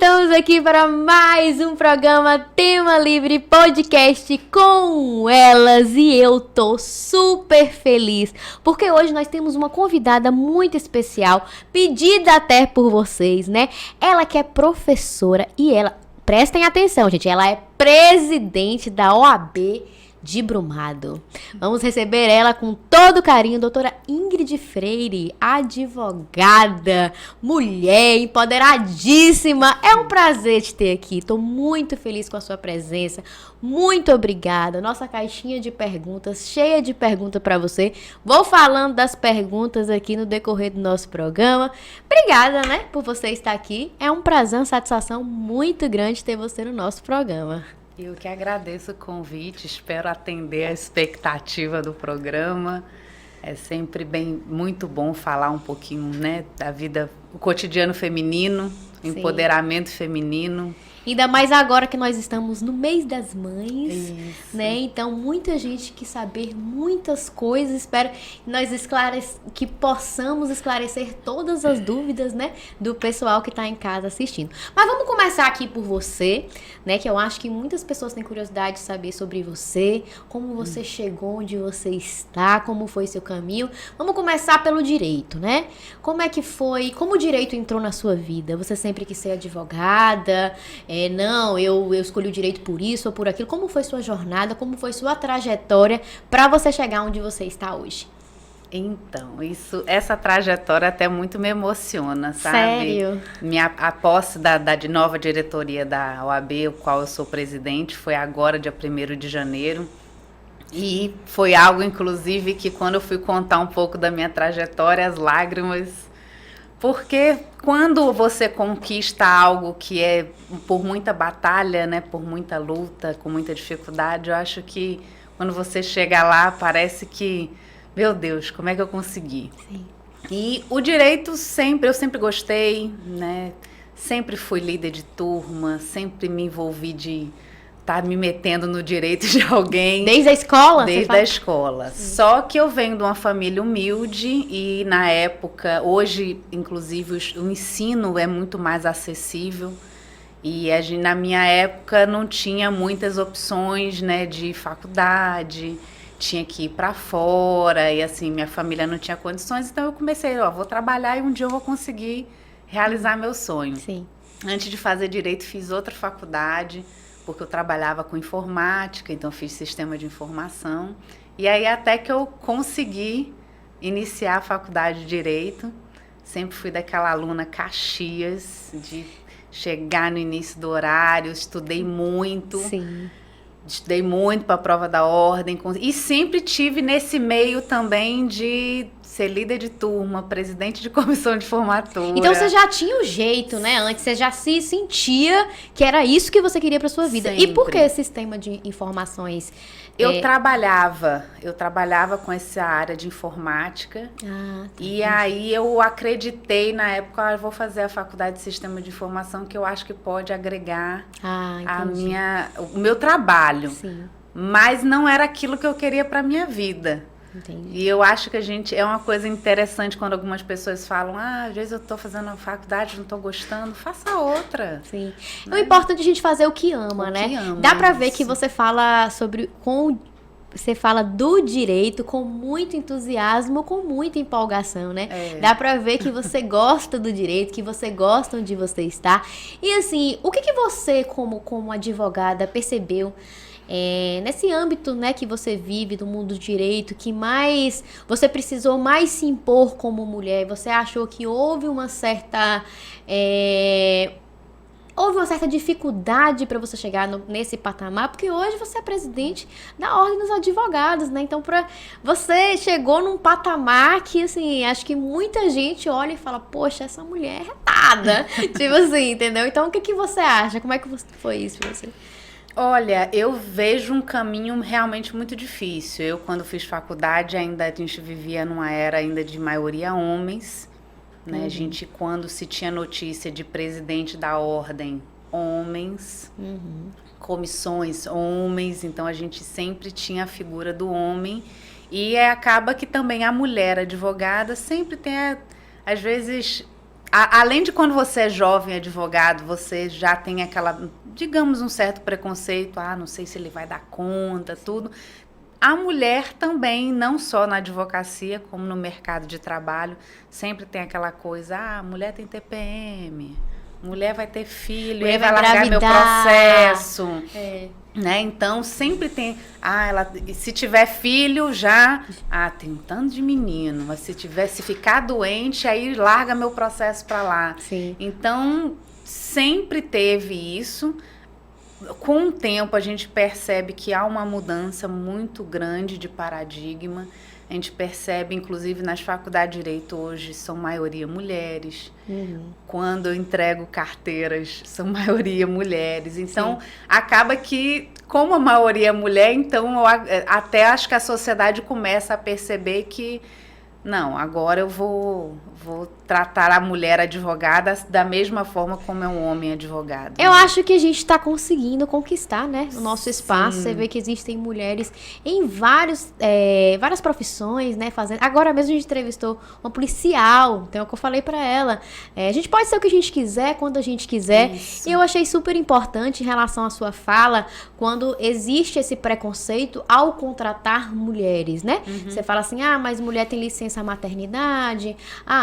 estamos aqui para mais um programa Tema Livre Podcast com elas e eu tô super feliz porque hoje nós temos uma convidada muito especial, pedida até por vocês, né? Ela que é professora e ela, prestem atenção, gente, ela é presidente da OAB de Brumado. Vamos receber ela com todo carinho, doutora Ingrid Freire, advogada, mulher empoderadíssima. É um prazer te ter aqui. Estou muito feliz com a sua presença. Muito obrigada. Nossa caixinha de perguntas, cheia de perguntas para você. Vou falando das perguntas aqui no decorrer do nosso programa. Obrigada, né, por você estar aqui. É um prazer, uma satisfação muito grande ter você no nosso programa. Eu que agradeço o convite, espero atender a expectativa do programa. É sempre muito bom falar um pouquinho, né, da vida, o cotidiano feminino, empoderamento feminino. Ainda mais agora que nós estamos no mês das mães, Isso. Né? Então, muita gente quer saber muitas coisas. Espero que nós que possamos esclarecer todas as dúvidas, né, do pessoal que está em casa assistindo. Mas vamos começar aqui por você, né, que eu acho que muitas pessoas têm curiosidade de saber sobre você, como você chegou onde você está, como foi seu caminho. Vamos começar pelo direito, né? Como é que foi, como o direito entrou na sua vida? Você sempre quis ser advogada? Não, eu escolhi o direito por isso ou por aquilo. Como foi sua jornada, como foi sua trajetória para você chegar onde você está hoje? Então, essa trajetória até muito me emociona, sabe? Sério? A posse da nova diretoria da OAB, o qual eu sou presidente, foi agora, dia 1º de janeiro. E foi algo, inclusive, que quando eu fui contar um pouco da minha trajetória, as lágrimas... Porque quando você conquista algo que é por muita batalha, né, por muita luta, com muita dificuldade, eu acho que quando você chega lá, parece que, meu Deus, como é que eu consegui? Sim. E o direito eu sempre gostei, né, sempre fui líder de turma, sempre me envolvi de estar me metendo no direito de alguém. Desde a escola? Desde a escola. Sim. Só que eu venho de uma família humilde e na época, hoje, inclusive, o ensino é muito mais acessível. E na minha época não tinha muitas opções, né, de faculdade, tinha que ir para fora e assim, minha família não tinha condições, então eu comecei, vou trabalhar e um dia eu vou conseguir realizar meu sonho. Sim. Antes de fazer direito, fiz outra faculdade, porque eu trabalhava com informática, então fiz sistema de informação. E aí até que eu consegui iniciar a faculdade de Direito, sempre fui daquela aluna Caxias, de chegar no início do horário, estudei muito. Sim. Estudei muito para a prova da ordem e sempre tive nesse meio também de ser líder de turma, presidente de comissão de formatura. Então você já tinha o jeito, né? Antes você já se sentia que era isso que você queria para sua vida. Sempre. E por que esse sistema de informações? Eu trabalhava com essa área de informática. E aí eu acreditei na época, eu vou fazer a faculdade de sistema de informação, que eu acho que pode agregar o meu trabalho. Sim. Mas não era aquilo que eu queria para minha vida. Entendi. E eu acho que é uma coisa interessante quando algumas pessoas falam, às vezes eu estou fazendo uma faculdade, não estou gostando, faça outra. Sim. Né? É importante a gente fazer o que ama, né? Que ama, dá pra ver que você fala você fala do direito com muito entusiasmo, com muita empolgação, né? Dá pra ver que você gosta do direito, que você gosta onde você está. E assim, o que você, como advogada, percebeu nesse âmbito, né, que você vive do mundo do direito, que você precisou mais se impor como mulher? Você achou que houve uma certa dificuldade para você chegar nesse patamar? Porque hoje você é presidente da Ordem dos Advogados, né? Então, você chegou num patamar que, assim, acho que muita gente olha e fala, poxa, essa mulher é retada. Tipo assim, entendeu? Então, o que você acha? Como é que foi isso pra você? Olha, eu vejo um caminho realmente muito difícil. Eu, quando fiz faculdade, a gente vivia numa era ainda de maioria homens, né? A gente, quando se tinha notícia de presidente da ordem, homens, comissões, homens, então a gente sempre tinha a figura do homem. E acaba que também a mulher advogada sempre tem, às vezes, além de quando você é jovem advogado, você já tem aquela, digamos, um certo preconceito, não sei se ele vai dar conta, tudo. A mulher também, não só na advocacia, como no mercado de trabalho, sempre tem aquela coisa, a mulher tem TPM, mulher vai ter filho, ele vai largar meu processo. Né? Então, sempre tem, se tiver filho, já, tem um tanto de menino, mas se ficar doente, aí larga meu processo para lá. Sim. Então, sempre teve isso. Com o tempo, a gente percebe que há uma mudança muito grande de paradigma. A gente percebe, inclusive, nas faculdades de Direito hoje, são maioria mulheres. Quando eu entrego carteiras, são maioria mulheres. Então, acaba que, como a maioria é mulher, então eu até acho que a sociedade começa a perceber que, não, agora eu vou tratar a mulher advogada da mesma forma como é um homem advogado. Eu acho que a gente está conseguindo conquistar, né, o nosso espaço. Você vê que existem mulheres em várias profissões, né, fazendo. Agora mesmo a gente entrevistou uma policial, então é o que eu falei para ela. A gente pode ser o que a gente quiser, quando a gente quiser. Isso. E eu achei super importante em relação à sua fala, quando existe esse preconceito ao contratar mulheres, né? Você fala assim, mas mulher tem licença maternidade,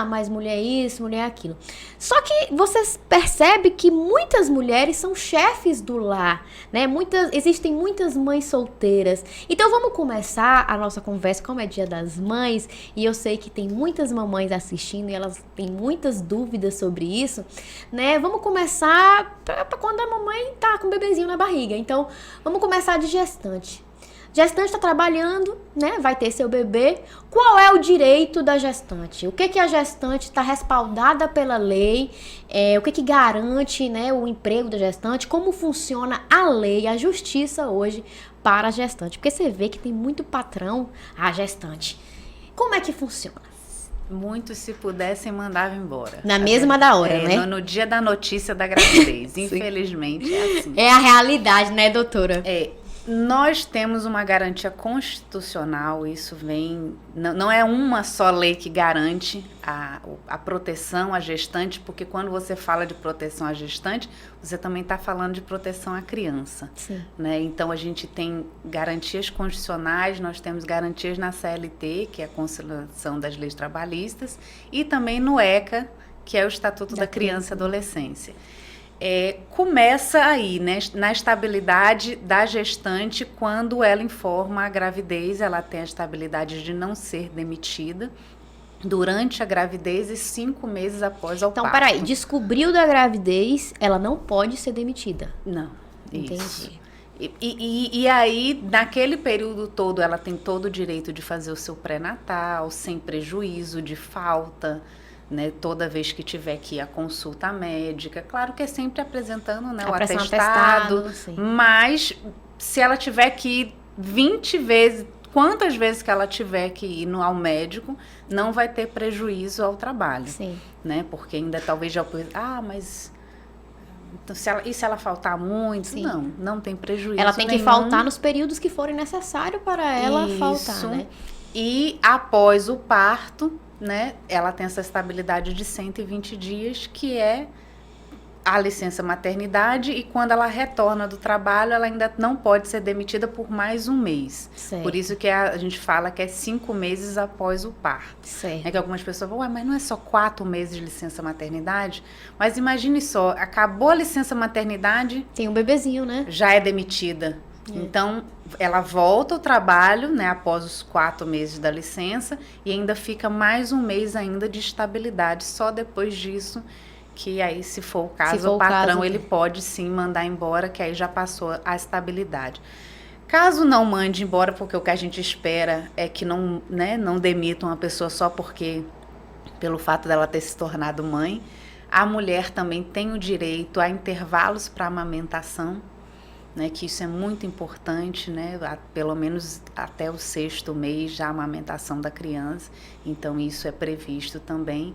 mas mulher isso, mulher aquilo. Só que você percebe que muitas mulheres são chefes do lar, né? Existem muitas mães solteiras. Então vamos começar a nossa conversa, como é Dia das Mães, e eu sei que tem muitas mamães assistindo e elas têm muitas dúvidas sobre isso, né? Vamos começar pra quando a mamãe tá com o bebezinho na barriga. Então, vamos começar de gestante. Gestante está trabalhando, né? Vai ter seu bebê. Qual é o direito da gestante? O que a gestante está respaldada pela lei? O que garante, né, o emprego da gestante? Como funciona a lei, a justiça hoje para a gestante? Porque você vê que tem muito patrão a gestante. Como é que funciona? Muitos, se pudessem, mandavam embora. Na mesma da hora, né? No dia da notícia da gravidez. Infelizmente, é assim. É a realidade, né, doutora? Nós temos uma garantia constitucional, isso vem... Não é uma só lei que garante a proteção à gestante, porque quando você fala de proteção à gestante, você também está falando de proteção à criança. Sim. Né? Então, a gente tem garantias constitucionais, nós temos garantias na CLT, que é a Conciliação das Leis Trabalhistas, e também no ECA, que é o Estatuto da Criança e Adolescência. Começa aí, né, na estabilidade da gestante, quando ela informa a gravidez, ela tem a estabilidade de não ser demitida durante a gravidez e 5 meses após o parto. Então, peraí, descobriu da gravidez, ela não pode ser demitida? Não, entendi. Isso. E aí, naquele período todo, ela tem todo o direito de fazer o seu pré-natal, sem prejuízo de falta, né, toda vez que tiver que ir à consulta médica, claro que é sempre apresentando, né, o atestado, mas se ela tiver que ir 20 vezes, quantas vezes que ela tiver que ir ao médico, não vai ter prejuízo ao trabalho. Sim. Né, porque ainda talvez já... mas... Então, se ela faltar muito, Sim. não tem prejuízo ela tem nenhum. que faltar nos períodos que forem necessários para ela faltar, né? E após o parto, né, ela tem essa estabilidade de 120 dias, que é a licença maternidade, e quando ela retorna do trabalho, ela ainda não pode ser demitida por mais um mês. Certo. Por isso que a gente fala que é 5 meses após o parto. Certo. É que algumas pessoas falam, mas não é só 4 meses de licença maternidade? Mas imagine só, acabou a licença maternidade... Tem um bebezinho, né? Já é demitida. Então, ela volta ao trabalho, né, após os 4 meses da licença, e ainda fica mais um mês ainda de estabilidade. Só depois disso, que aí, se for o caso, o patrão, ele pode sim mandar embora, que aí já passou a estabilidade. Caso não mande embora, porque o que a gente espera é que não demitam uma pessoa só pelo fato dela ter se tornado mãe, a mulher também tem o direito a intervalos para amamentação, né, que isso é muito importante, né, pelo menos até o 6º mês da amamentação da criança, então isso é previsto também.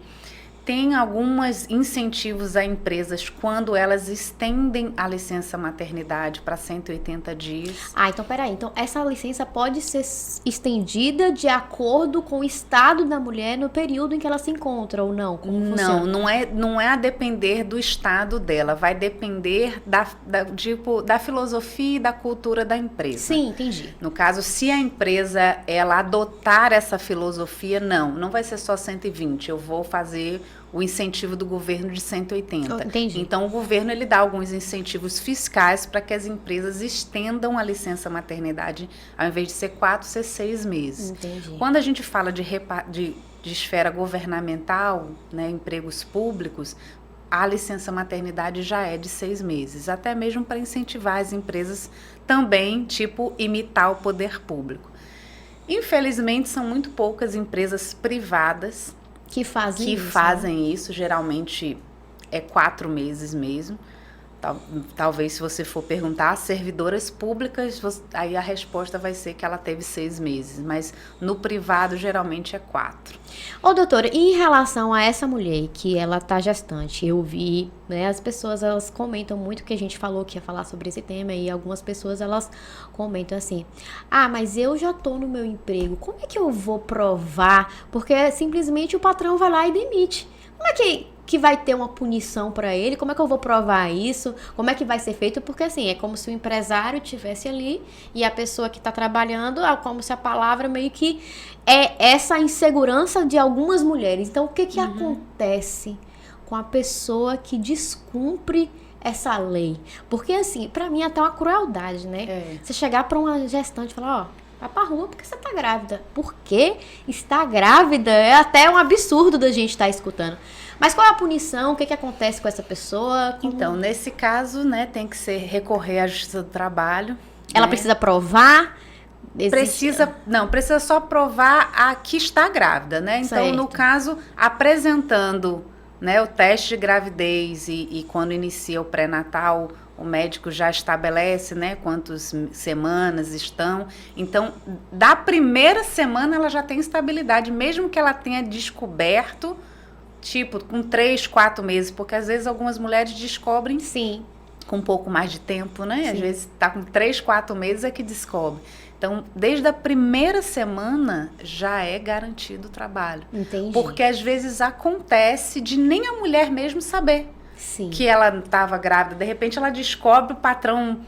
tem alguns incentivos a empresas quando elas estendem a licença maternidade para 180 dias. Então peraí. Então essa licença pode ser estendida de acordo com o estado da mulher no período em que ela se encontra ou não? Como funciona? Não é a depender do estado dela. Vai depender da filosofia e da cultura da empresa. Sim, entendi. No caso, se a empresa ela adotar essa filosofia, não vai ser só 120. Eu vou fazer o incentivo do governo de 180. Entendi. Então, o governo ele dá alguns incentivos fiscais para que as empresas estendam a licença maternidade, ao invés de ser 4, ser 6 meses. Entendi. Quando a gente fala de esfera governamental, né, empregos públicos, a licença maternidade já é de 6 meses, até mesmo para incentivar as empresas também, imitar o poder público. Infelizmente, são muito poucas empresas privadas que fazem isso, geralmente é 4 meses mesmo. Talvez se você for perguntar a servidoras públicas, aí a resposta vai ser que ela teve 6 meses, mas no privado geralmente é 4. Doutora, e em relação a essa mulher que ela tá gestante, eu vi, né, as pessoas elas comentam muito que a gente falou que ia falar sobre esse tema e algumas pessoas elas comentam assim, mas eu já tô no meu emprego, como é que eu vou provar? Porque simplesmente o patrão vai lá e demite. Como é que vai ter uma punição para ele? Como é que eu vou provar isso? Como é que vai ser feito? Porque assim, é como se o empresário estivesse ali e a pessoa que está trabalhando, como se a palavra meio que é essa insegurança de algumas mulheres. Então, o que acontece com a pessoa que descumpre essa lei? Porque assim, para mim é até uma crueldade, né? Você chegar para uma gestante e falar, vai pra rua porque você tá grávida. Por que está grávida? É até um absurdo da gente estar escutando. Mas qual é a punição? O que acontece com essa pessoa? Então, nesse caso, né, tem que recorrer à Justiça do Trabalho. Ela precisa provar? Precisa só provar que está grávida, né? Então, certo. No caso, apresentando, né, o teste de gravidez e quando inicia o pré-natal, o médico já estabelece, né, quantas semanas estão. Então, da primeira semana ela já tem estabilidade, mesmo que ela tenha descoberto, com 3, 4 meses, porque às vezes algumas mulheres descobrem com um pouco mais de tempo, né? Sim. Às vezes está com 3, 4 meses é que descobre. Então, desde a primeira semana já é garantido o trabalho. Entendi. Porque às vezes acontece de nem a mulher mesmo saber que ela estava grávida. De repente ela descobre, o patrão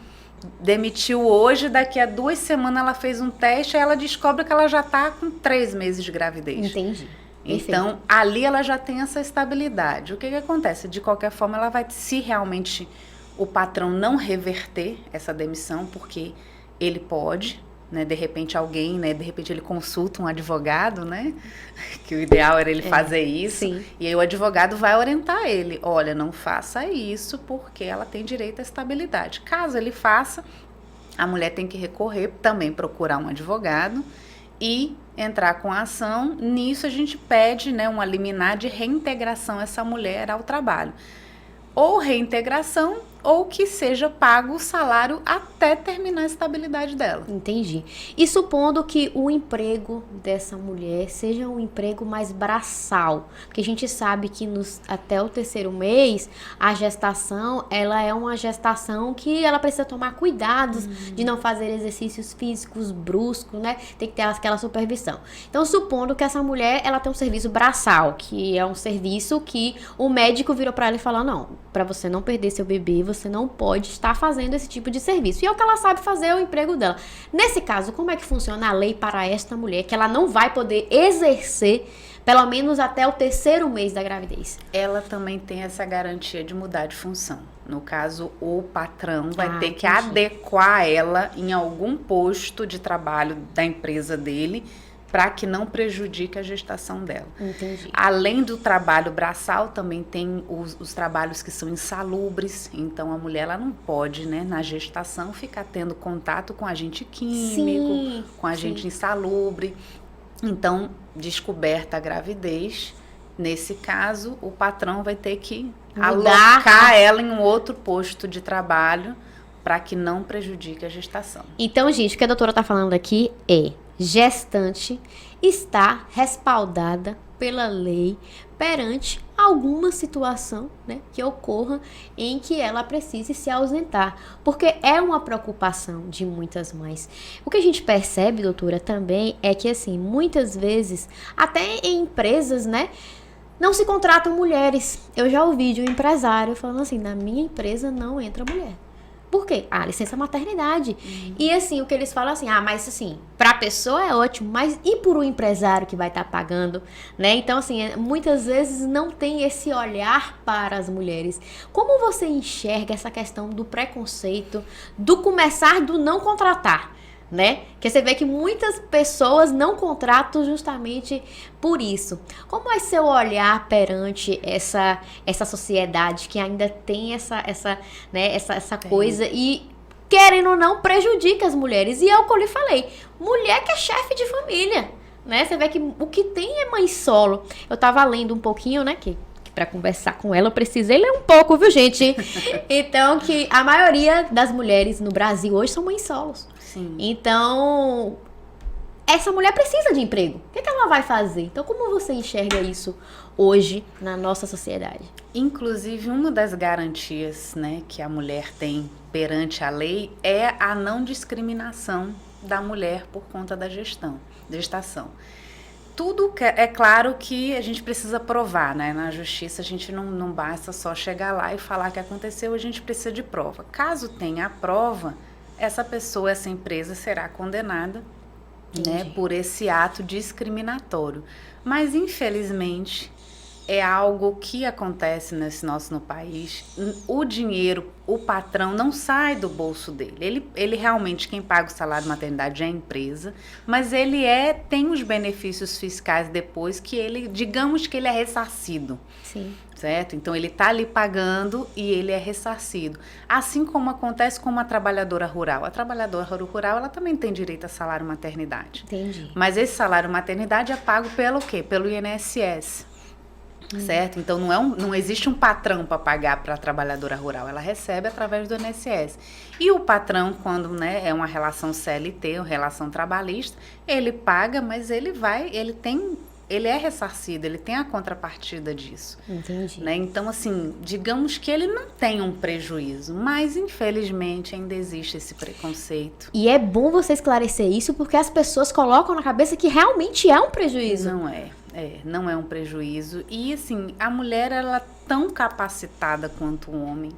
demitiu hoje, daqui a 2 semanas ela fez um teste, aí ela descobre que ela já está com 3 meses de gravidez. Entendi. Então, ali ela já tem essa estabilidade. O que acontece? De qualquer forma, ela vai, se realmente o patrão não reverter essa demissão, porque ele pode, né? De repente ele consulta um advogado, né? Que o ideal era ele fazer isso. Sim. E aí o advogado vai orientar ele. Olha, não faça isso porque ela tem direito à estabilidade. Caso ele faça, a mulher tem que recorrer, também procurar um advogado e entrar com a ação. Nisso a gente pede, né, uma liminar de reintegração essa mulher ao trabalho. Ou reintegração, ou que seja pago o salário até terminar a estabilidade dela. Entendi. E supondo que o emprego dessa mulher seja um emprego mais braçal, porque a gente sabe que até o 3º mês, a gestação, ela é uma gestação que ela precisa tomar cuidados de não fazer exercícios físicos bruscos, né? Tem que ter aquela supervisão. Então, supondo que essa mulher, ela tem um serviço braçal, que é um serviço que o médico virou para ela e falou, não, para você não perder seu bebê, você não pode estar fazendo esse tipo de serviço. E é o que ela sabe fazer, é o emprego dela. Nesse caso, como é que funciona a lei para esta mulher, que ela não vai poder exercer, pelo menos até o 3º mês da gravidez? Ela também tem essa garantia de mudar de função. No caso, o patrão vai ter que entendi. adequar ela em algum posto de trabalho da empresa dele, para que não prejudique a gestação dela. Entendi. Além do trabalho braçal, também tem os trabalhos que são insalubres. Então, a mulher ela não pode, né, na gestação, ficar tendo contato com agente químico, com agente insalubre. Então, descoberta a gravidez, nesse caso, o patrão vai ter que alocar ela em um outro posto de trabalho para que não prejudique a gestação. Então, gente, o que a doutora está falando aqui é: gestante está respaldada pela lei perante a alguma situação, né, que ocorra em que ela precise se ausentar, porque é uma preocupação de muitas mães. O que a gente percebe, doutora, também é que, assim, muitas vezes, até em empresas, né, não se contratam mulheres. Eu já ouvi de um empresário falando assim, na minha empresa não entra mulher. Por quê? Ah, licença maternidade. E assim, o que eles falam assim, mas assim, pra pessoa é ótimo, mas e por um empresário que vai estar pagando, né? Então, assim, muitas vezes não tem esse olhar para as mulheres. Como você enxerga essa questão do preconceito, do começar do não contratar? Né? Que você vê que muitas pessoas não contratam justamente por isso. Como é seu olhar perante essa sociedade que ainda tem essa coisa e, querendo ou não, prejudica as mulheres? E é o que eu lhe falei, mulher que é chefe de família, né? Você vê que o que tem é mãe solo. Eu tava lendo um pouquinho, né, que para conversar com ela eu precisei ler um pouco, viu, gente? Então, que a maioria das mulheres no Brasil hoje são mães solos. Sim. Então, essa mulher precisa de emprego. O que ela vai fazer? Então, como você enxerga isso hoje na nossa sociedade? Inclusive, uma das garantias, né, que a mulher tem perante a lei é a não discriminação da mulher por conta da gestação. Tudo é claro que a gente precisa provar, né? Na justiça a gente não basta só chegar lá e falar que aconteceu, a gente precisa de prova. Caso tenha a prova, essa pessoa, essa empresa será condenada, né, por esse ato discriminatório. Mas, infelizmente, é algo que acontece no país. O dinheiro, o patrão não sai do bolso dele. Ele realmente, quem paga o salário de maternidade é a empresa, mas ele tem os benefícios fiscais depois que digamos que ele é ressarcido. Sim. Certo? Então, ele está ali pagando e ele é ressarcido. Assim como acontece com uma trabalhadora rural. A trabalhadora rural, ela também tem direito a salário maternidade. Entendi. Mas esse salário maternidade é pago pelo quê? Pelo INSS. Certo? Então, não existe um patrão para pagar para a trabalhadora rural. Ela recebe através do INSS. E o patrão, quando, né, é uma relação CLT, uma relação trabalhista, ele paga, mas ele é ressarcido, ele tem a contrapartida disso. Entendi. Né? Então, assim, digamos que ele não tem um prejuízo, mas infelizmente ainda existe esse preconceito. E é bom você esclarecer isso, porque as pessoas colocam na cabeça que realmente é um prejuízo. Não é um prejuízo. E, assim, a mulher, ela é tão capacitada quanto o homem.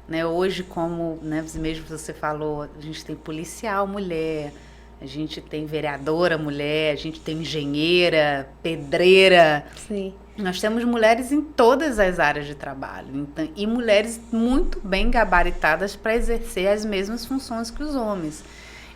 Né? Hoje, como, né, mesmo você falou, a gente tem policial mulher, a gente tem vereadora mulher, a gente tem engenheira, pedreira. Sim. Nós temos mulheres em todas as áreas de trabalho. Então, e mulheres muito bem gabaritadas para exercer as mesmas funções que os homens.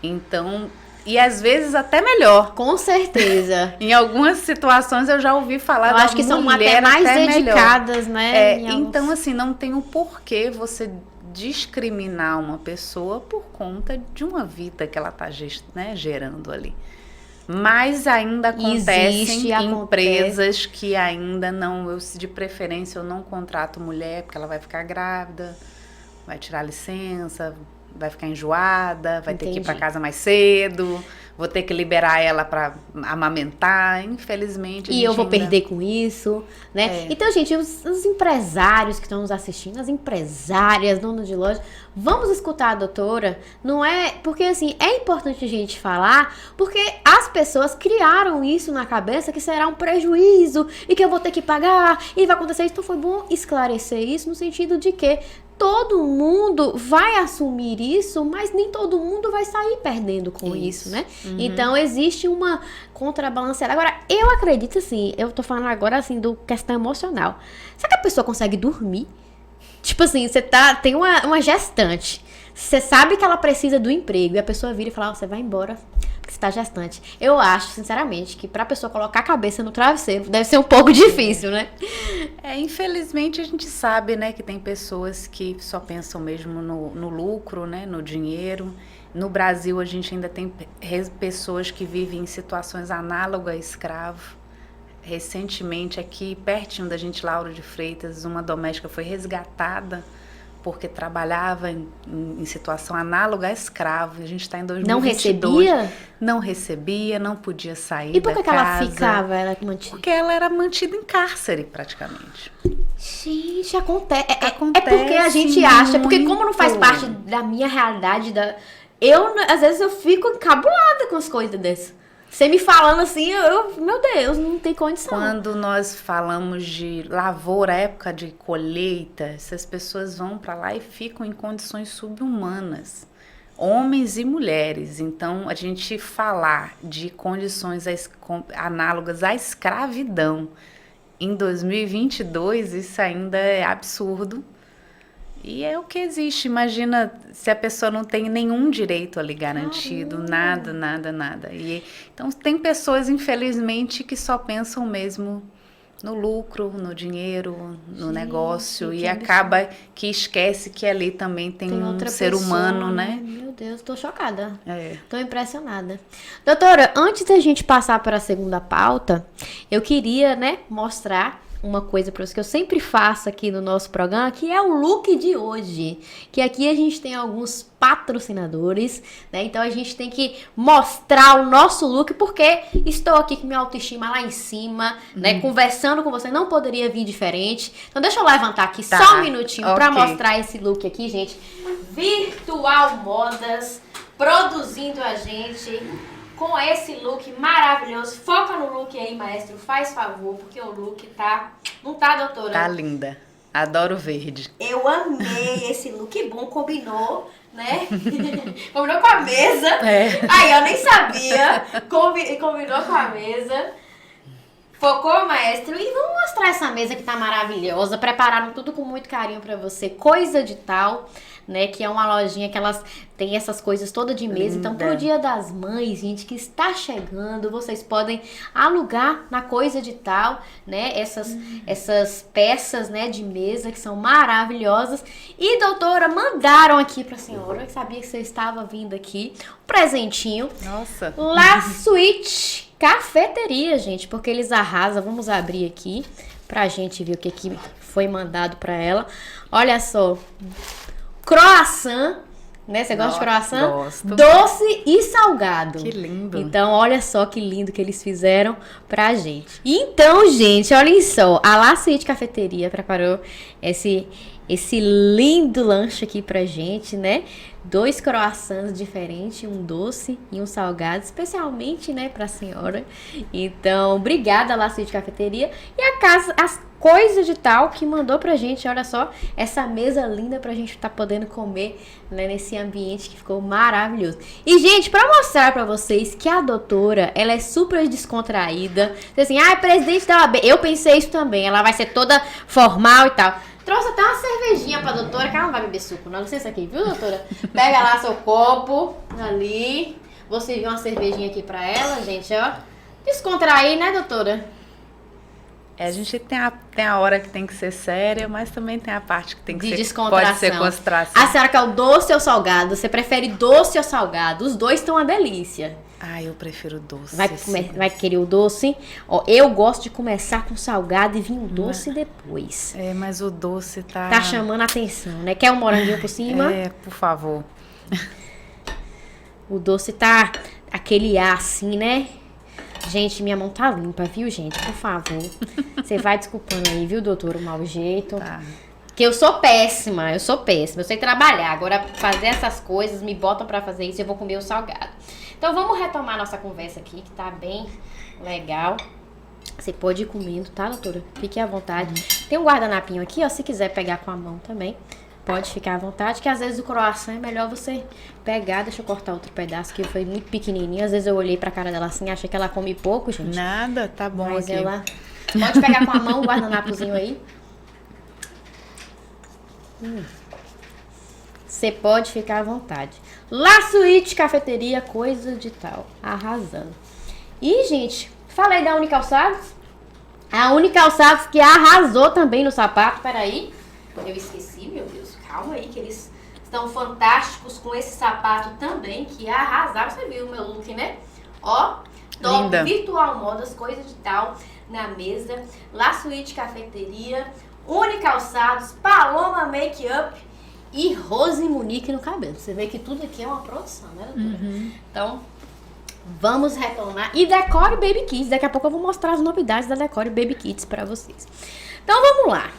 Então, e às vezes até melhor. Com certeza. Em algumas situações eu já ouvi falar eu acho que são até mais dedicadas, melhor. Né? Então, assim, não tem o porquê você discriminar uma pessoa por conta de uma vida que ela está, né, gerando ali. Mas ainda acontecem empresas que ainda não, de preferência eu não contrato mulher porque ela vai ficar grávida, vai tirar licença, vai ficar enjoada, vai ter que ir para casa mais cedo, vou ter que liberar ela para amamentar, infelizmente. E eu vou perder com isso, né? Então, gente, os empresários que estão nos assistindo, as empresárias, donos de loja, vamos escutar a doutora, não é? Porque, assim, é importante a gente falar, porque as pessoas criaram isso na cabeça que será um prejuízo e que eu vou ter que pagar e vai acontecer isso. Então, foi bom esclarecer isso no sentido de que todo mundo vai assumir isso, mas nem todo mundo vai sair perdendo com isso, né? Uhum. Então, existe uma contrabalanceada. Agora, eu acredito, assim, eu tô falando agora, assim, do questão emocional. Será que a pessoa consegue dormir? Tipo assim, tem uma gestante, você sabe que ela precisa do emprego e a pessoa vira e fala, você vai embora porque você tá gestante. Eu acho, sinceramente, que pra pessoa colocar a cabeça no travesseiro deve ser um pouco difícil, né? Infelizmente a gente sabe, né, que tem pessoas que só pensam mesmo no lucro, né, no dinheiro. No Brasil a gente ainda tem pessoas que vivem em situações análogas a escravo. Recentemente aqui, pertinho da gente, Lauro de Freitas, uma doméstica foi resgatada porque trabalhava em situação análoga a escravo. A gente está em 2022. Não recebia? Não recebia, não podia sair E por da que ela casa. ficava? Ela mantida? Porque ela era mantida em cárcere, praticamente. Gente, acontece. É Acontece porque a gente acha, porque como não faz muito. parte da minha realidade, às vezes eu fico encabulada com as coisas dessas. Você me falando assim, meu Deus, não tem condição. Quando nós falamos de lavoura, época de colheita, essas pessoas vão para lá e ficam em condições subhumanas. Homens e mulheres. Então, a gente falar de condições análogas à escravidão em 2022, isso ainda é absurdo. E é o que existe. Imagina se a pessoa não tem nenhum direito ali garantido, nada. Então, tem pessoas, infelizmente, que só pensam mesmo no lucro, no dinheiro, no negócio, e acaba que esquece que ali também tem um outra ser pessoa, humano, né? Meu Deus, tô chocada. É. Tô impressionada. Doutora, antes da gente passar para a segunda pauta, eu queria, né, mostrar uma coisa para você que eu sempre faço aqui no nosso programa, que é o look de hoje. Que aqui a gente tem alguns patrocinadores, né? Então a gente tem que mostrar o nosso look, porque estou aqui com minha autoestima lá em cima, né? Conversando com você, não poderia vir diferente. Então deixa eu levantar aqui só um minutinho para mostrar esse look aqui, gente. Virtual Modas produzindo a gente com esse look maravilhoso. Foca no look aí, maestro, faz favor, porque o look tá... Não tá, doutora? Tá linda. Adoro verde. Eu amei esse look, bom, combinou, né? Combinou com a mesa. É. Aí, eu nem sabia. Combinou com a mesa. Focou, maestro? E vamos mostrar essa mesa que tá maravilhosa. Prepararam tudo com muito carinho pra você. Coisa de Tal, né? Que é uma lojinha que elas têm essas coisas todas de mesa. Linda. Então, pro Dia das Mães, gente, que está chegando, vocês podem alugar na Coisa de Tal, né? Essas peças, né, de mesa que são maravilhosas. E, doutora, mandaram aqui pra senhora, que sabia que você estava vindo aqui, um presentinho. Nossa. La Suite Cafeteria, gente, porque eles arrasam. Vamos abrir aqui pra gente ver o que foi mandado pra ela. Olha só, croissant, né? Você gosta de croissant? Gosto. Doce e salgado. Que lindo. Então, olha só que lindo que eles fizeram pra gente. Então, gente, olhem só, a La Suite Cafeteria preparou esse lindo lanche aqui pra gente, né? 2 croissants diferentes, um doce e um salgado, especialmente, né, pra senhora. Então, obrigada, La Suite Cafeteria. E as Coisas de Tal que mandou pra gente, olha só, essa mesa linda pra gente tá podendo comer, né, nesse ambiente que ficou maravilhoso. E, gente, pra mostrar pra vocês que a doutora, ela é super descontraída. Assim, presidente da OAB, eu pensei isso também, ela vai ser toda formal e tal. Trouxe até uma cervejinha pra doutora, que ela não vai beber suco, não. Licença aqui, viu, doutora? Pega lá seu copo, ali. Vou servir uma cervejinha aqui pra ela, gente, ó. Descontrair, né, doutora? A gente tem a hora que tem que ser séria, mas também tem a parte que tem que De ser... descontração. Pode ser concentração. A senhora quer o doce ou salgado? Você prefere doce ou salgado? Os dois estão uma delícia. Eu prefiro doce. Vai querer o doce? Ó, eu gosto de começar com salgado e vir o doce depois. Mas o doce tá... Tá chamando a atenção, né? Quer um moranguinho por cima? Por favor. O doce tá aquele ar assim, né? Gente, minha mão tá limpa, viu, gente? Por favor. Você vai desculpando aí, viu, doutor, o mau jeito. Tá. Que eu sou péssima. Eu sei trabalhar. Agora, fazer essas coisas, me botam pra fazer isso, eu vou comer o salgado. Então, vamos retomar nossa conversa aqui, que tá bem legal. Você pode ir comendo, tá, doutora? Fique à vontade. Tem um guardanapinho aqui, ó, se quiser pegar com a mão também. Pode ficar à vontade, que às vezes o croissant é melhor você pegar. Deixa eu cortar outro pedaço, que foi muito pequenininho. Às vezes eu olhei pra cara dela assim, achei que ela come pouco, gente. Nada, tá bom. Mas aqui. ela... Pode pegar com a mão o guardanapozinho aí. Você pode ficar à vontade. La Suite Cafeteria, Coisa de Tal. Arrasando. E, gente, falei da Unicalçados. A Unicalçados que arrasou também no sapato. Peraí, eu esqueci, meu Deus. Calma aí, que eles estão fantásticos com esse sapato também, que arrasaram. Você viu o meu look, né? Ó, top, linda. Virtual Modas, Coisa de Tal na mesa. La Suite Cafeteria, Unicalçados, Paloma Make-up e Rose Munique no cabelo. Você vê que tudo aqui é uma produção, né, doutora? Então, vamos reclamar. E Decore Baby Kids. Daqui a pouco eu vou mostrar as novidades da Decore Baby Kids pra vocês. Então, vamos lá.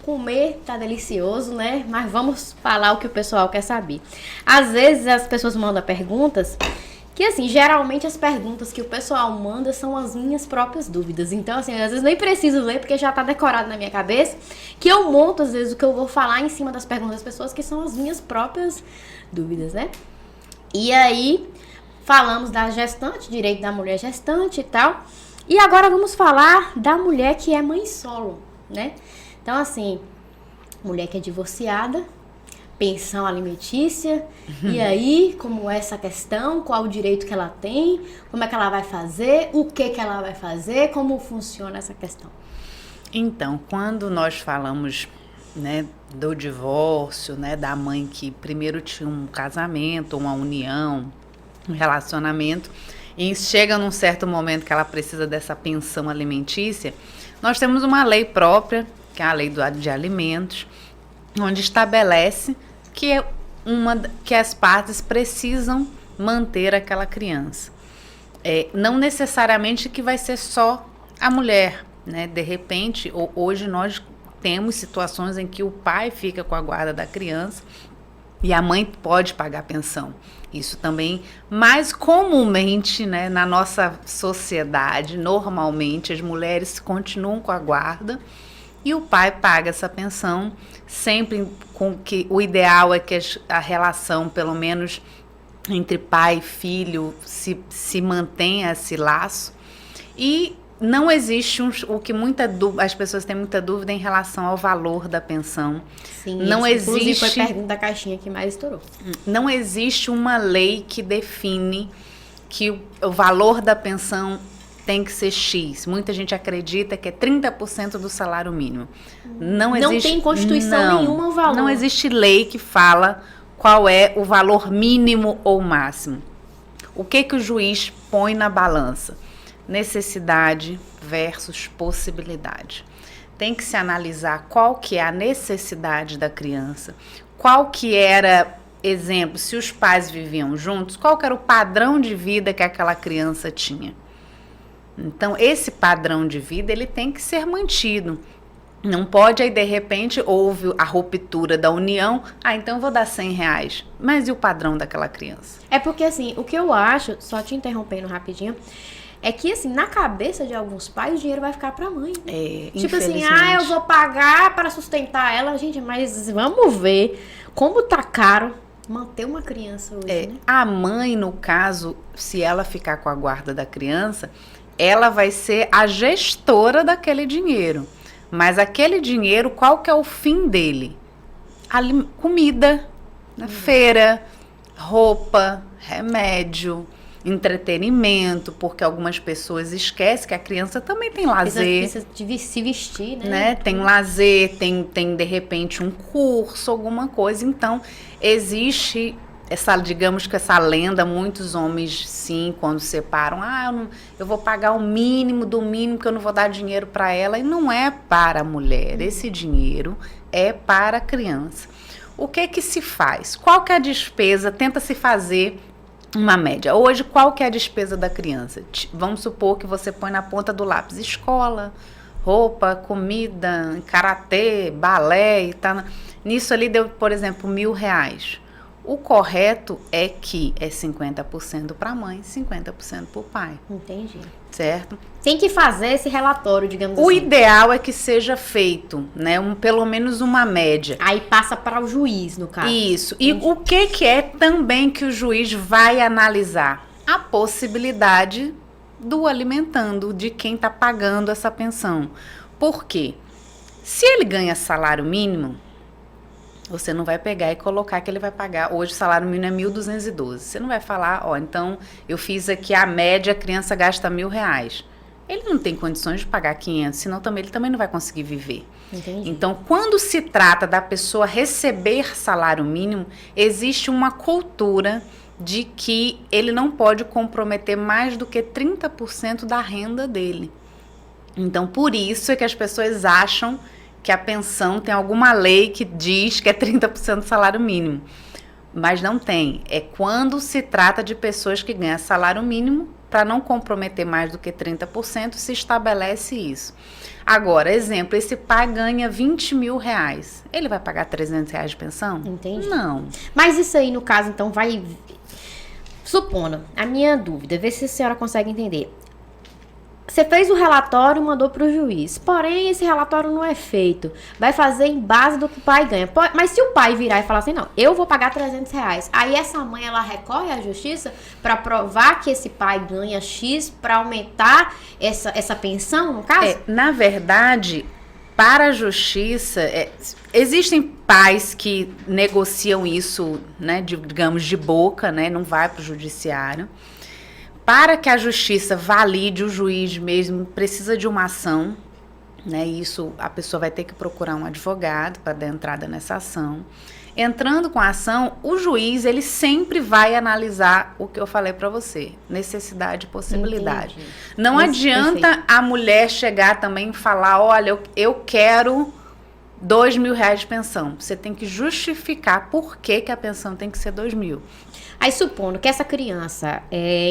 Comer tá delicioso, né? Mas vamos falar o que o pessoal quer saber. Às vezes as pessoas mandam perguntas que, assim, geralmente as perguntas que o pessoal manda são as minhas próprias dúvidas. Então, assim, às vezes nem preciso ler porque já tá decorado na minha cabeça, que eu monto, às vezes, o que eu vou falar em cima das perguntas das pessoas, que são as minhas próprias dúvidas, né? E aí, falamos da gestante, direito da mulher gestante e tal. E agora vamos falar da mulher que é mãe solo, né? Então, assim, mulher que é divorciada, pensão alimentícia, e aí, como é essa questão, qual o direito que ela tem, como é que ela vai fazer, o que que ela vai fazer, como funciona essa questão? Então, quando nós falamos, né, do divórcio, né, da mãe que primeiro tinha um casamento, uma união, um relacionamento, e chega num certo momento que ela precisa dessa pensão alimentícia, nós temos uma lei própria, que é a lei de alimentos, onde estabelece que as partes precisam manter aquela criança. Não necessariamente que vai ser só a mulher, né? De repente, hoje nós temos situações em que o pai fica com a guarda da criança e a mãe pode pagar pensão. Isso também, mais comumente, né, na nossa sociedade, normalmente as mulheres continuam com a guarda e o pai paga essa pensão, sempre com que o ideal é que a relação, pelo menos entre pai e filho, se mantenha esse laço. E não existe o que as pessoas têm muita dúvida em relação ao valor da pensão. Sim, não existe, inclusive foi a pergunta da caixinha que mais estourou. Não existe uma lei que define que o valor da pensão tem que ser X. Muita gente acredita que é 30% do salário mínimo. Não tem Constituição nenhuma o valor. Não existe lei que fala qual é o valor mínimo ou máximo. O que o juiz põe na balança? Necessidade versus possibilidade. Tem que se analisar qual que é a necessidade da criança, qual que era, exemplo, se os pais viviam juntos, qual que era o padrão de vida que aquela criança tinha. Então, esse padrão de vida, ele tem que ser mantido. Não pode, aí de repente, houve a ruptura da união, então eu vou dar R$100. Mas e o padrão daquela criança? É porque, assim, o que eu acho, só te interrompendo rapidinho, é que, assim, na cabeça de alguns pais, o dinheiro vai ficar pra mãe. Tipo assim, eu vou pagar para sustentar ela. Gente, mas vamos ver como tá caro manter uma criança hoje, né? A mãe, no caso, se ela ficar com a guarda da criança, ela vai ser a gestora daquele dinheiro. Mas aquele dinheiro, qual que é o fim dele? Comida, feira, roupa, remédio, entretenimento, porque algumas pessoas esquecem que a criança também tem lazer. Precisa de se vestir, né? Tem lazer, tem de repente um curso, alguma coisa. Então, existe digamos que essa lenda, muitos homens, sim, quando separam, eu vou pagar o mínimo do mínimo, que eu não vou dar dinheiro para ela. E não é para a mulher, esse dinheiro é para a criança. O que se faz? Qual que é a despesa? Tenta se fazer uma média. Hoje, qual que é a despesa da criança? Vamos supor que você põe na ponta do lápis escola, roupa, comida, karatê, balé e tal. Nisso ali deu, por exemplo, R$1.000. O correto é que é 50% para a mãe, 50% para o pai. Entendi. Certo? Tem que fazer esse relatório, digamos assim. O ideal é que seja feito, né? Pelo menos uma média. Aí passa para o juiz, no caso. Isso. E o que é também que o juiz vai analisar? A possibilidade do alimentando, de quem está pagando essa pensão. Por quê? Se ele ganha salário mínimo, você não vai pegar e colocar que ele vai pagar. Hoje o salário mínimo é 1.212. Você não vai falar, então eu fiz aqui a média, a criança gasta R$1.000. Ele não tem condições de pagar 500, senão ele também não vai conseguir viver. Entendi. Então, quando se trata da pessoa receber salário mínimo, existe uma cultura de que ele não pode comprometer mais do que 30% da renda dele. Então, por isso é que as pessoas acham que a pensão tem alguma lei que diz que é 30% do salário mínimo. Mas não tem. É quando se trata de pessoas que ganham salário mínimo, para não comprometer mais do que 30%, se estabelece isso. Agora, exemplo, esse pai ganha 20 mil reais. Ele vai pagar 300 reais de pensão? Entendi. Não. Mas isso aí, no caso, então, vai... Supondo, a minha dúvida, vê se a senhora consegue entender. Você fez o relatório e mandou para o juiz. Porém, esse relatório não é feito. Vai fazer em base do que o pai ganha. Mas se o pai virar e falar assim, não, eu vou pagar 300 reais. Aí essa mãe, ela recorre à justiça para provar que esse pai ganha X para aumentar essa pensão, no caso? Na verdade, para a justiça, existem pais que negociam isso, né, digamos, de boca, né, não vai para o judiciário. Para que a justiça valide, o juiz mesmo precisa de uma ação, né? Isso a pessoa vai ter que procurar um advogado para dar entrada nessa ação. Entrando com a ação, o juiz ele sempre vai analisar o que eu falei para você, necessidade e possibilidade. Entendi. Não adianta a mulher chegar também e falar, olha, eu quero 2 mil reais de pensão. Você tem que justificar por que a pensão tem que ser 2 mil. Aí, supondo que essa criança,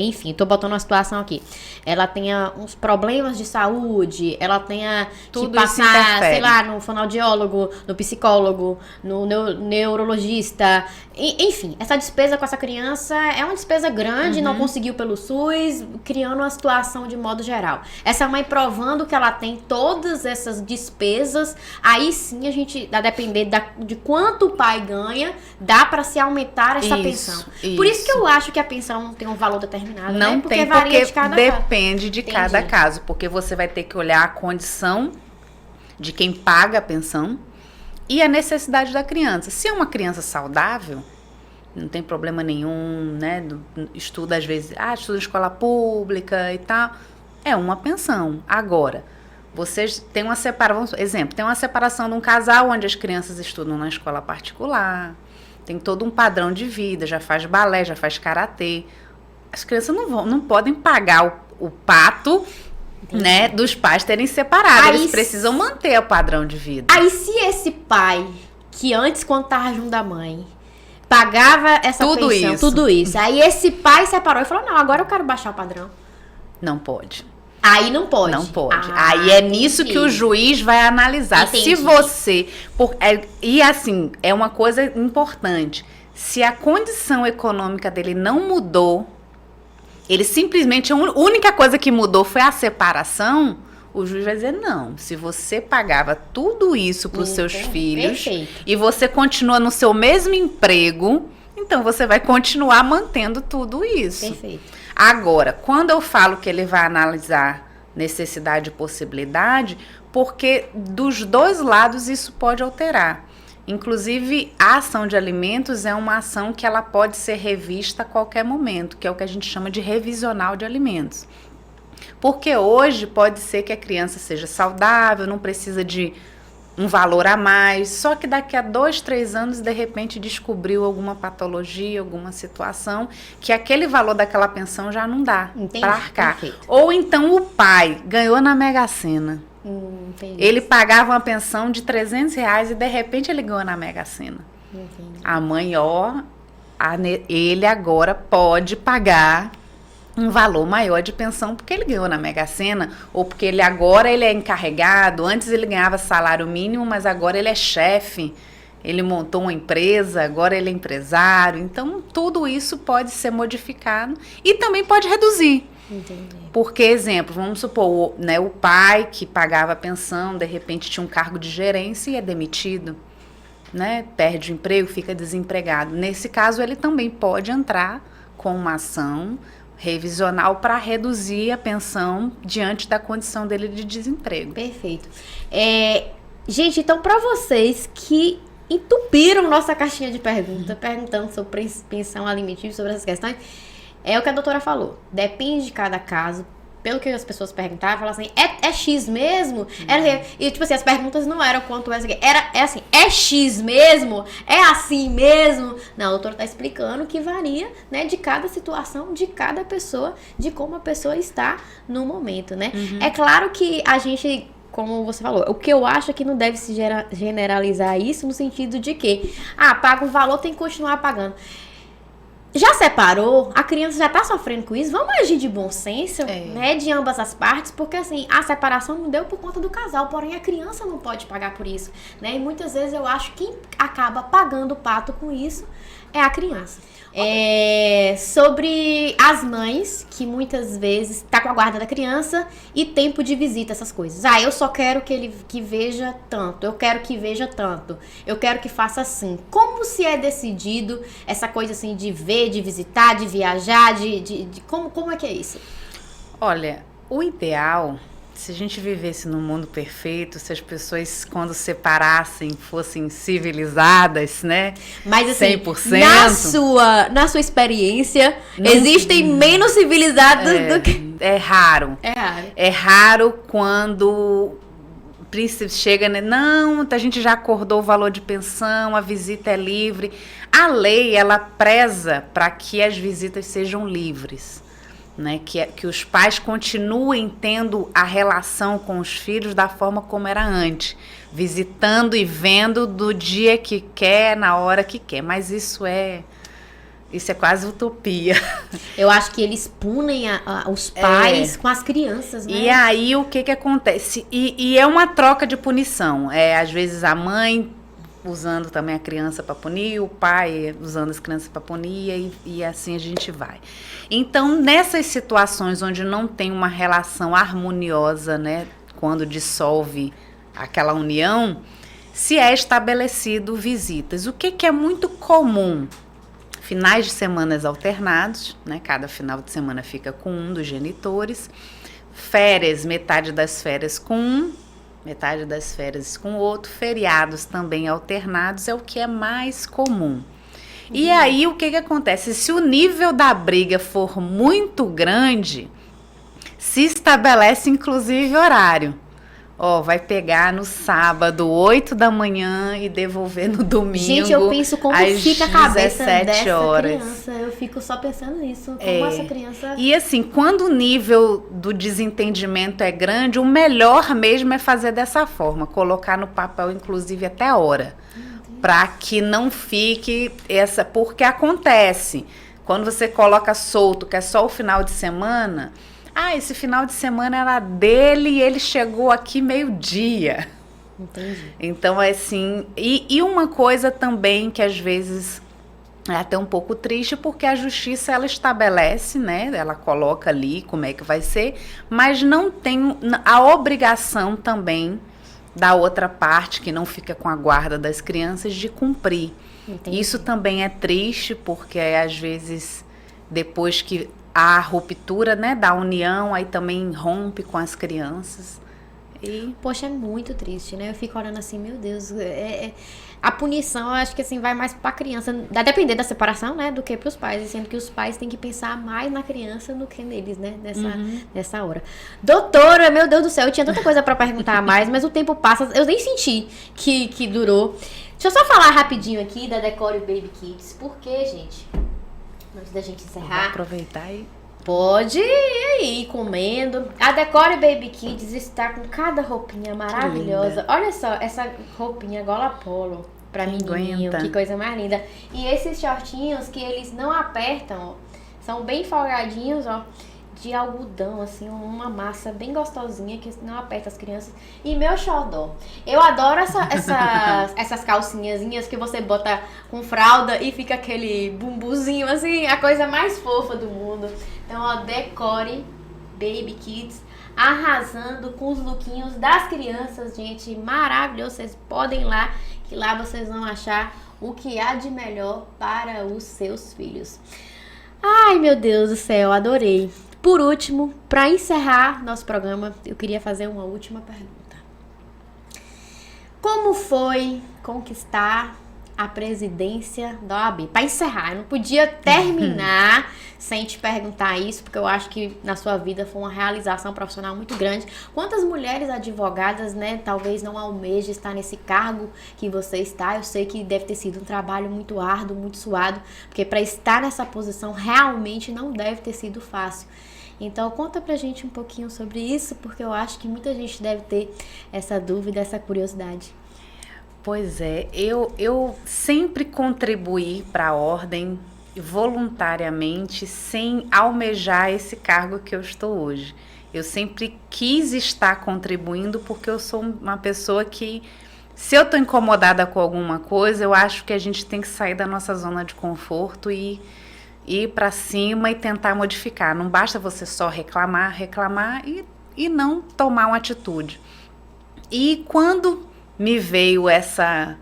enfim, tô botando uma situação aqui, ela tenha uns problemas de saúde, ela tenha Tudo que passar, isso interfere. sei lá, no fonoaudiólogo, no psicólogo, no neurologista, enfim, essa despesa com essa criança é uma despesa grande, não conseguiu pelo SUS, criando uma situação de modo geral. Essa mãe provando que ela tem todas essas despesas, aí sim a gente, a depender de quanto o pai ganha, dá para se aumentar essa pensão. Por isso que eu acho que a pensão não tem um valor determinado, não né? Porque tem, varia porque de cada depende de Entendi. cada caso. Porque você vai ter que olhar a condição de quem paga a pensão e a necessidade da criança. Se é uma criança saudável, não tem problema nenhum, né? Estuda às vezes, estuda em escola pública e tal, é uma pensão. Agora, vocês têm uma separação, exemplo, tem uma separação de um casal onde as crianças estudam na escola particular, tem todo um padrão de vida, já faz balé, já faz karatê. As crianças não podem pagar o pato, né, dos pais terem separado. Eles precisam manter o padrão de vida. Aí se esse pai, que antes quando tava junto da mãe, pagava essa pensão, tudo isso. Aí esse pai separou e falou, não, agora eu quero baixar o padrão. Não pode. Aí não pode. Não pode. Aí é nisso que o juiz vai analisar. Entendi. Se você... E assim, é uma coisa importante. Se a condição econômica dele não mudou, ele simplesmente... A única coisa que mudou foi a separação, o juiz vai dizer, não. Se você pagava tudo isso para os seus filhos, perfeito, e você continua no seu mesmo emprego, então você vai continuar mantendo tudo isso. Perfeito. Agora, quando eu falo que ele vai analisar necessidade e possibilidade, porque dos dois lados isso pode alterar. Inclusive, a ação de alimentos é uma ação que ela pode ser revista a qualquer momento, que é o que a gente chama de revisional de alimentos. Porque hoje pode ser que a criança seja saudável, não precisa de um valor a mais, só que daqui a 2, 3 anos, de repente, descobriu alguma patologia, alguma situação, que aquele valor daquela pensão já não dá para arcar. Perfeito. Ou então o pai ganhou na Mega Sena. Ele pagava uma pensão de 300 reais e de repente ele ganhou na Mega Sena. Entendi. A mãe, ele agora pode pagar um valor maior de pensão porque ele ganhou na Mega Sena, ou porque ele é encarregado. Antes ele ganhava salário mínimo, mas agora ele é chefe, ele montou uma empresa, agora ele é empresário. Então tudo isso pode ser modificado e também pode reduzir. Entendi. Porque, exemplo, vamos supor, né, o pai que pagava a pensão, de repente tinha um cargo de gerência e é demitido, né, perde o emprego, fica desempregado. Nesse caso, ele também pode entrar com uma ação revisional para reduzir a pensão diante da condição dele de desemprego. Perfeito. Gente, então para vocês que entupiram nossa caixinha de perguntas, perguntando sobre pensão alimentícia, sobre essas questões, é o que a doutora falou. Depende de cada caso. Pelo que as pessoas perguntavam, falavam assim, é X mesmo? E tipo assim, as perguntas não eram quanto é assim, é X mesmo? É assim mesmo? Não, a doutora tá explicando que varia, né, de cada situação, de cada pessoa, de como a pessoa está no momento, né? É claro que a gente, como você falou. O que eu acho é que não deve se generalizar isso no sentido de que, paga um valor, tem que continuar pagando. Já separou, a criança já tá sofrendo com isso, vamos agir de bom senso, né, de ambas as partes, porque assim, a separação não deu por conta do casal, porém a criança não pode pagar por isso, né, e muitas vezes eu acho que quem acaba pagando o pato com isso é a criança. Sobre as mães, que muitas vezes tá com a guarda da criança e tempo de visita, essas coisas. Eu só quero que veja tanto, eu quero que veja tanto, eu quero que faça assim. Como se é decidido essa coisa assim de ver, de visitar, de viajar, como é que é isso? Olha, o ideal, se a gente vivesse num mundo perfeito, se as pessoas, quando separassem, fossem civilizadas, né? Mas assim, 100%. Na sua experiência, existem menos civilizados do que... É raro. É raro quando o príncipe chega, né? Não, a gente já acordou o valor de pensão, a visita é livre. A lei, ela preza para que as visitas sejam livres. Né, que os pais continuem tendo a relação com os filhos da forma como era antes, visitando e vendo do dia que quer, na hora que quer, mas isso é quase utopia. Eu acho que eles punem os pais com as crianças, né? E aí o que acontece? E é uma troca de punição, às vezes a mãe usando também a criança para punir, o pai usando as crianças para punir, e assim a gente vai. Então, nessas situações onde não tem uma relação harmoniosa, né, quando dissolve aquela união, se é estabelecido visitas. O que é muito comum? Finais de semanas alternados, né, cada final de semana fica com um dos genitores, férias, metade das férias com um, metade das férias com o outro, feriados também alternados, é o que é mais comum. E aí, o que acontece? Se o nível da briga for muito grande, se estabelece, inclusive, horário. Vai pegar no sábado, 8 da manhã e devolver no domingo. Gente, eu penso como fica a cabeça dessa horas. Criança. Eu fico só pensando nisso. Como essa criança... E assim, quando o nível do desentendimento é grande, o melhor mesmo é fazer dessa forma. Colocar no papel, inclusive, até a hora. Para que não fique essa... Porque acontece. Quando você coloca solto, que é só o final de semana... esse final de semana era dele e ele chegou aqui meio-dia. Entendi. Então, assim... E uma coisa também que, às vezes, é até um pouco triste, porque a justiça, ela estabelece, né? Ela coloca ali como é que vai ser, mas não tem a obrigação também da outra parte, que não fica com a guarda das crianças, de cumprir. Entendi. Isso também é triste, porque, às vezes, depois que a ruptura, né, da união, aí também rompe com as crianças. Poxa, é muito triste, né? Eu fico olhando assim, meu Deus, a punição, eu acho que assim, vai mais pra criança, a depender da separação, né, do que pros pais, sendo que os pais têm que pensar mais na criança do que neles, né, nessa hora. Doutora, meu Deus do céu, eu tinha tanta coisa pra perguntar a mais, mas o tempo passa, eu nem senti que durou. Deixa eu só falar rapidinho aqui da Decore Baby Kids, porque, gente... Antes da gente encerrar. Vou aproveitar e... Pode ir comendo. A Decore Baby Kids está com cada roupinha maravilhosa. Olha só, essa roupinha gola polo pra menininho. Que coisa mais linda. E esses shortinhos que eles não apertam, ó, são bem folgadinhos, ó, de algodão, assim, uma massa bem gostosinha que não aperta as crianças. E meu xodó, eu adoro essas calcinhazinhas que você bota com fralda e fica aquele bumbuzinho, assim, a coisa mais fofa do mundo. Então, ó, Decore Baby Kids arrasando com os lookinhos das crianças, gente, maravilhoso. Vocês podem ir lá, que lá vocês vão achar o que há de melhor para os seus filhos. Ai, meu Deus do céu, adorei. Por último, para encerrar nosso programa, eu queria fazer uma última pergunta. Como foi conquistar a presidência da OAB? Para encerrar, eu não podia terminar sem te perguntar isso, porque eu acho que na sua vida foi uma realização profissional muito grande. Quantas mulheres advogadas, né, talvez não almejem estar nesse cargo que você está? Eu sei que deve ter sido um trabalho muito árduo, muito suado, porque para estar nessa posição realmente não deve ter sido fácil. Então conta pra gente um pouquinho sobre isso, porque eu acho que muita gente deve ter essa dúvida, essa curiosidade. Pois é, eu sempre contribuí para a ordem voluntariamente, sem almejar esse cargo que eu estou hoje. Eu sempre quis estar contribuindo porque eu sou uma pessoa que, se eu estou incomodada com alguma coisa, eu acho que a gente tem que sair da nossa zona de conforto e ir para cima e tentar modificar. Não basta você só reclamar e não tomar uma atitude. E quando me veio essa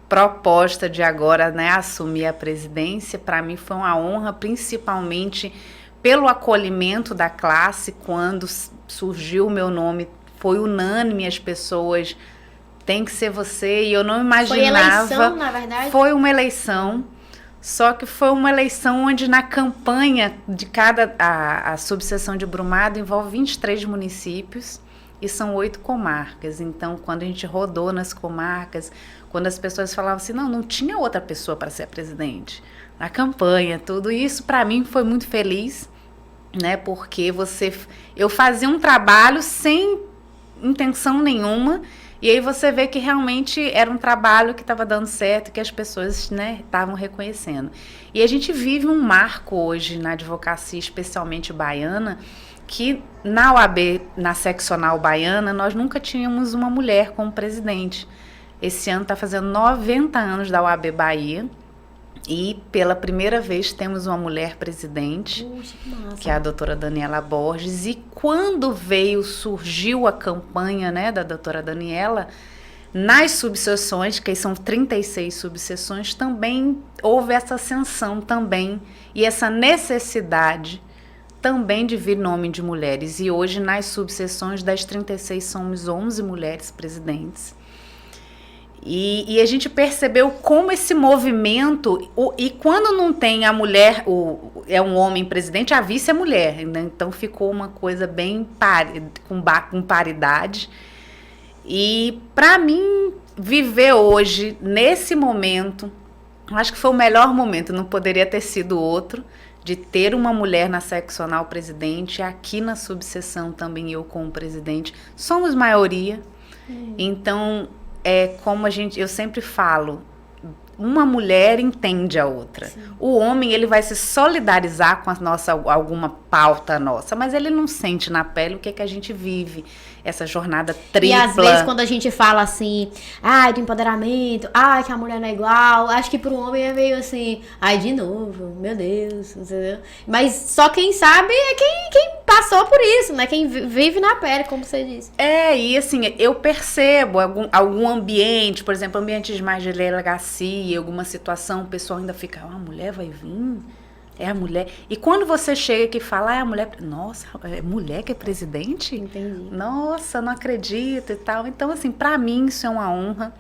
proposta de agora, né, assumir a presidência, para mim foi uma honra, principalmente pelo acolhimento da classe. Quando surgiu o meu nome, foi unânime, as pessoas, tem que ser você, e eu não imaginava. Foi eleição, na verdade? Foi uma eleição, só que foi uma eleição onde na campanha de a subseção de Brumado envolve 23 municípios e são 8 comarcas. Então, quando a gente rodou nas comarcas, quando as pessoas falavam assim, não tinha outra pessoa para ser a presidente. Na campanha, tudo isso para mim foi muito feliz, né? Porque eu fazia um trabalho sem intenção nenhuma, e aí você vê que realmente era um trabalho que estava dando certo, que as pessoas, né, estavam reconhecendo. E a gente vive um marco hoje na advocacia, especialmente baiana, que na OAB, na seccional baiana, nós nunca tínhamos uma mulher como presidente. Esse ano está fazendo 90 anos da OAB Bahia, e pela primeira vez temos uma mulher presidente, que é a doutora Daniela Borges. E quando surgiu a campanha, né, da doutora Daniela, nas subseções, que são 36 subseções, também houve essa ascensão também, e essa necessidade também de vir nome de mulheres. E hoje, nas subseções das 36, somos 11 mulheres presidentes. E a gente percebeu como esse movimento, e quando não tem a mulher, é um homem presidente, a vice é mulher, né? Então ficou uma coisa bem com paridade. E para mim, viver hoje, nesse momento, acho que foi o melhor momento, não poderia ter sido outro, de ter uma mulher na seccional presidente, aqui na subseção também eu como presidente. Somos maioria, então... como eu sempre falo, uma mulher entende a outra. Sim. O homem, ele vai se solidarizar com alguma pauta nossa, mas ele não sente na pele o que a gente vive, essa jornada tripla. E às vezes quando a gente fala assim, do empoderamento, que a mulher não é igual, acho que para um homem é meio assim, de novo, meu Deus, entendeu? Mas só quem sabe é quem passou por isso, né? Quem vive na pele, como você disse. E assim, eu percebo algum ambiente, por exemplo, ambientes mais de delegacia, alguma situação, o pessoal ainda fica, a mulher vai vir? É a mulher. E quando você chega aqui e fala, é a mulher... Nossa, é mulher que é presidente? Entendi. Nossa, não acredito e tal. Então, assim, para mim isso é uma honra.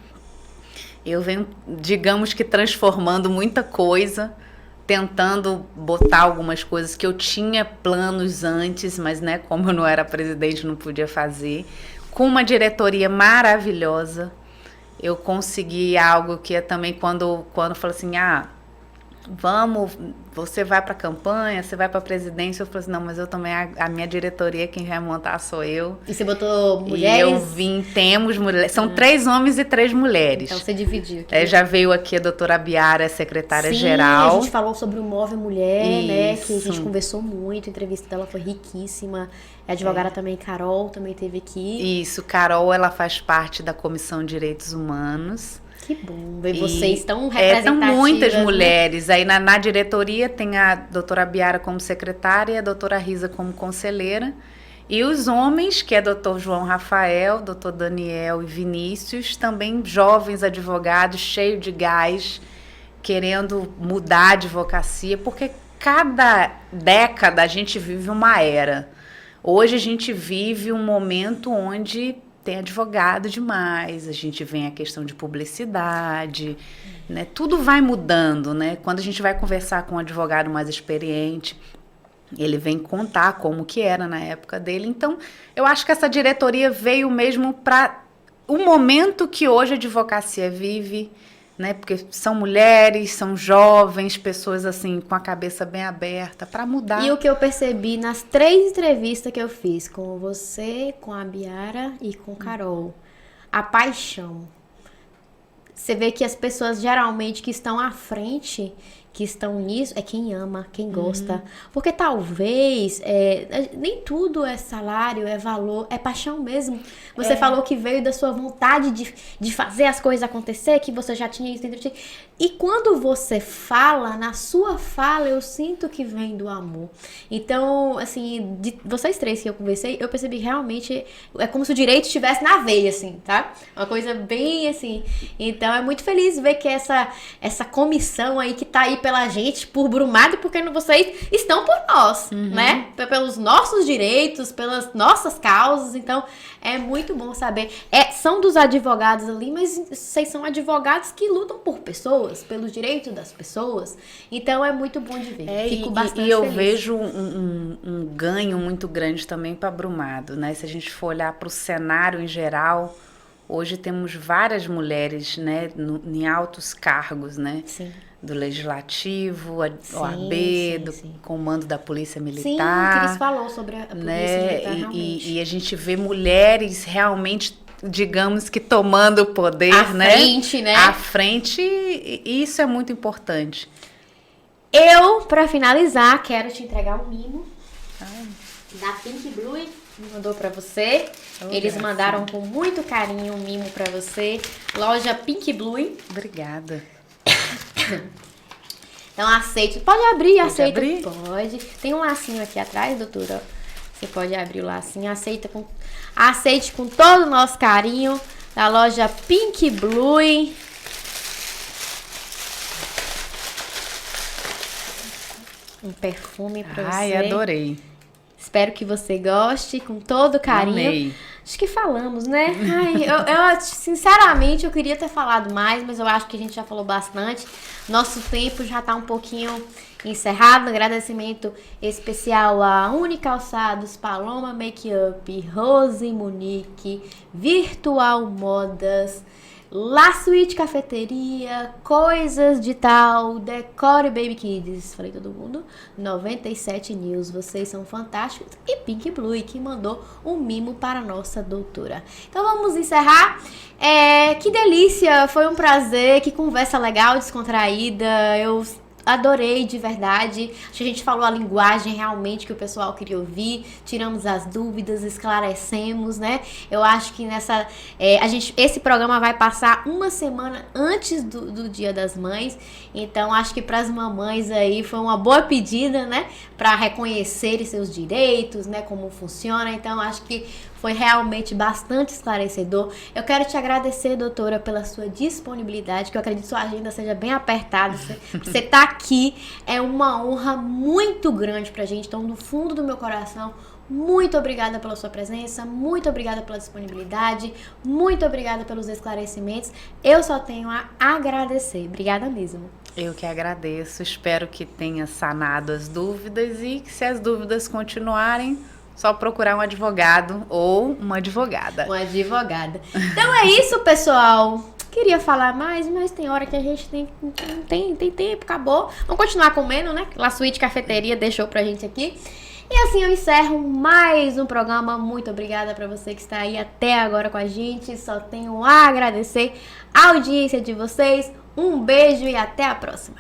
Eu venho, digamos que transformando muita coisa, tentando botar algumas coisas que eu tinha planos antes, mas, né, como eu não era presidente, não podia fazer. Com uma diretoria maravilhosa, eu consegui algo que é também quando falou assim, você vai para a campanha, você vai para a presidência. Eu falei assim, não, mas eu também, a minha diretoria, quem vai montar sou eu. E você botou mulheres? E eu temos mulheres, são 3 homens e 3 mulheres. Então você dividiu. Já veio aqui a doutora Biara, secretária-geral. Sim, a gente falou sobre o Move Mulher, né, que a gente conversou muito, a entrevista dela foi riquíssima. A advogada também, Carol, também esteve aqui. Isso, Carol, ela faz parte da Comissão de Direitos Humanos. Que bom ver vocês tão representativas. São muitas mulheres. Né? Aí na diretoria tem a doutora Biara como secretária e a doutora Risa como conselheira. E os homens, que é doutor João Rafael, doutor Daniel e Vinícius, também jovens advogados, cheios de gás, querendo mudar a advocacia, porque cada década a gente vive uma era. Hoje a gente vive um momento onde tem advogado demais, a gente vem a questão de publicidade, né? Tudo vai mudando, né? Quando a gente vai conversar com um advogado mais experiente, ele vem contar como que era na época dele. Então, eu acho que essa diretoria veio mesmo para o momento que hoje a advocacia vive, né? Porque são mulheres, são jovens, pessoas assim com a cabeça bem aberta para mudar. E o que eu percebi nas 3 entrevistas que eu fiz com você, com a Biara e com Carol, a paixão. Você vê que as pessoas geralmente que estão à frente, que estão nisso, é quem ama, quem gosta. Porque talvez, nem tudo é salário, é valor, é paixão mesmo. Você falou que veio da sua vontade de fazer as coisas acontecer, que você já tinha isso dentro de ti. E quando você fala, na sua fala, eu sinto que vem do amor. Então, assim, de vocês 3 que eu conversei, eu percebi realmente, é como se o direito estivesse na veia, assim, tá? Uma coisa bem assim. Então, é muito feliz ver que essa comissão aí que tá aí pela gente, por Brumado, e porque vocês estão por nós, né? Pelos nossos direitos, pelas nossas causas. Então, é muito bom saber. São dos advogados ali, mas vocês são advogados que lutam por pessoas, pelos direitos das pessoas. Então, é muito bom de ver. Fico bastante feliz. E eu vejo um ganho muito grande também para Brumado, né? Se a gente for olhar para o cenário em geral, hoje temos várias mulheres, né, em altos cargos, né? Sim. Do Legislativo, OAB, do Comando da Polícia Militar. Sim, o Cris falou sobre a Polícia Militar, realmente. E a gente vê mulheres realmente, digamos que tomando o poder, à frente, né? À frente, e isso é muito importante. Eu, pra finalizar, quero te entregar um mimo da Pink Blue, me mandou pra você. Eles mandaram com muito carinho um mimo pra você. Loja Pink Blue. Obrigada. Então aceite. Pode abrir, aceita. Abrir? Pode. Tem um lacinho aqui atrás, doutora. Você pode abrir o lacinho. Aceite com todo o nosso carinho. Da loja Pink Blue. Um perfume pra você. Ai, adorei. Espero que você goste, com todo carinho. Amei. Acho que falamos, né? Ai, eu, sinceramente, eu queria ter falado mais, mas eu acho que a gente já falou bastante. Nosso tempo já tá um pouquinho encerrado. Agradecimento especial a Unicalçados, Paloma Makeup, Rose Munique, Virtual Modas, La Suite Cafeteria, Coisas de Tal, Decore Baby Kids, falei todo mundo, 97 News, vocês são fantásticos, e Pink Blue, que mandou um mimo para a nossa doutora. Então vamos encerrar. Que delícia, foi um prazer, que conversa legal, descontraída, eu adorei de verdade. Acho que a gente falou a linguagem realmente que o pessoal queria ouvir, tiramos as dúvidas, esclarecemos, né? Eu acho que esse programa vai passar uma semana antes do Dia das Mães, então acho que para as mamães aí foi uma boa pedida, né? Para reconhecerem seus direitos, né? Como funciona. Então acho que foi realmente bastante esclarecedor. Eu quero te agradecer, doutora, pela sua disponibilidade, que eu acredito que sua agenda seja bem apertada. Você tá aqui, é uma honra muito grande pra gente. Então, do fundo do meu coração, muito obrigada pela sua presença, muito obrigada pela disponibilidade, muito obrigada pelos esclarecimentos. Eu só tenho a agradecer. Obrigada mesmo. Eu que agradeço. Espero que tenha sanado as dúvidas e que, se as dúvidas continuarem, só procurar um advogado ou uma advogada. Uma advogada. Então é isso, pessoal. Queria falar mais, mas tem hora que a gente tem tempo, acabou. Vamos continuar comendo, né? La Suite Cafeteria deixou pra gente aqui. E assim eu encerro mais um programa. Muito obrigada pra você que está aí até agora com a gente. Só tenho a agradecer a audiência de vocês. Um beijo e até a próxima.